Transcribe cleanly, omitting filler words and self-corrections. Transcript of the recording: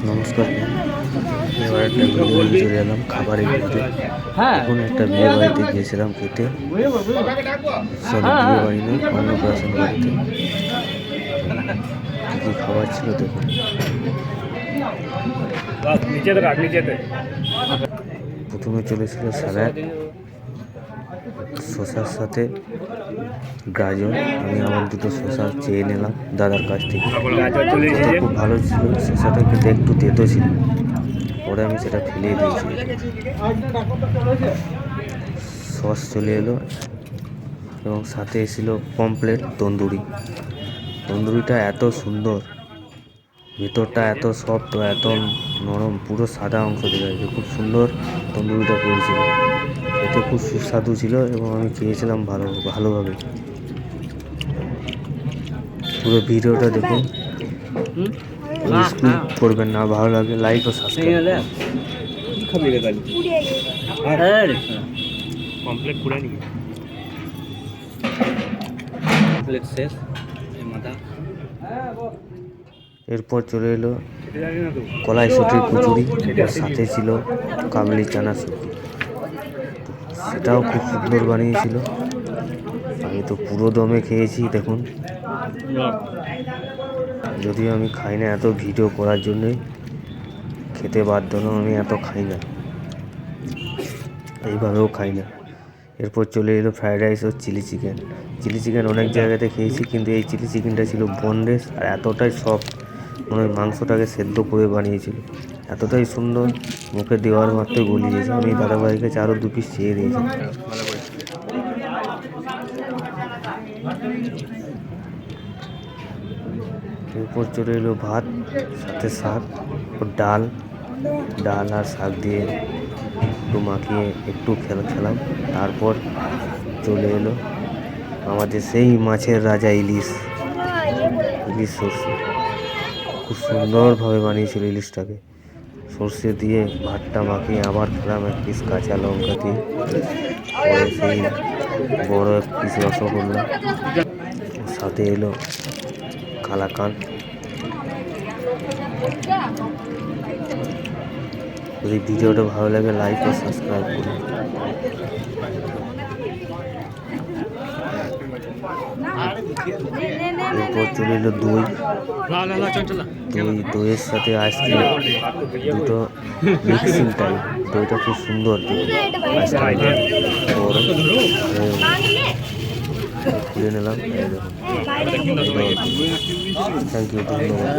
নমস্কার, এবার একটা ভিডিও নিয়ে চলে এলাম খাবারের ভিডিও। এখন একটা বিয়ে বাড়িতে গিয়েছিলাম খেতে, সরি বিয়ে বাড়ি নয়, অন্নপ্রাশন বাড়িতে। কি কি খাবার ছিল দেখুন। প্রথমে চলেছিল স্যালাড, শসার সাথে গাজর। আমি আবার দুটো শসা চেয়ে নিলাম দাদার কাছ থেকে, খেতে খুব ভালো ছিল। শসাটা কিন্তু একটু তেতো ছিল, পরে আমি সেটা ফেলে দিয়েছি। সস চলে এলো এবং সাথে এসেছিল পমপ্লেট তন্দুরি। তন্দুরিটা এত সুন্দর, ভেতরটা এত সফট ও এত নরম, পুরো সাদা অংশ দেখা যাচ্ছে। খুব সুন্দর তন্দুরিটা করেছিল, খেতে খুব সুস্বাদু ছিল এবং আমি খেয়েছিলাম ভালোভাবে। পুরো ভিডিওটা দেখুন, স্কিপ করবেন না। ভালো লাগে লাইক ও সাবস্ক্রাইব এরপর চলে এলো কলাইশুঁটির কচুরি, সাথে ছিল কাবলি চানা সবজি। সেটাও খুব সুন্দর বানিয়েছিল। আমি তো পুরো দমে খেয়েছি দেখুন, যদিও আমি খাই না, এত ভিডিও করার জন্যই খেতে বাধ্য হলাম। আমি এত খাই না, এইভাবেও খাই না। এরপর চলে এলো ফ্রায়েড রাইস ও চিলি চিকেন। চিলি চিকেন অনেক জায়গাতে খেয়েছি, কিন্তু এই চিলি চিকেনটা ছিল বোনলেস আর এতটাই সফট, মনে হয় মাংসটাকে সেদ্ধ করে বানিয়েছিল। এতটাই সুন্দর, মুখে দেওয়ার মাত্রই গলিয়ে দিয়েছে। আমি দাদাভাইয়ের কাছে আরও 2 পিস চেয়ে দিয়েছি। এরপর চলে এলো ভাত, সাথে শাক ও ডাল আর শাক দিয়ে একটু মাখিয়ে একটু খেলাম। তারপর চলে এলো আমাদের সেই মাছের রাজা ইলিশ সর্ষে। খুব সুন্দরভাবে বানিয়েছিল ইলিশটাকে, সর্ষে দিয়ে ভাতটা মাখিয়ে আবার খেলাম 1 পিস কাঁচা লঙ্কা দিয়ে। পরে সেই বড় 1 পিস রসগোল্লা, সাথে এলো কালাকান। যদি ভিডিওটা ভালো লাগে লাইক ও সাবস্ক্রাইব করুন। এরপর চলে এলো দইয়ের সাথে আইসক্রিম, দুটো মিক্সিং টাইপ। দইটা খুব সুন্দর খুলে নিলাম। থ্যাংক ইউ, ধন্যবাদ।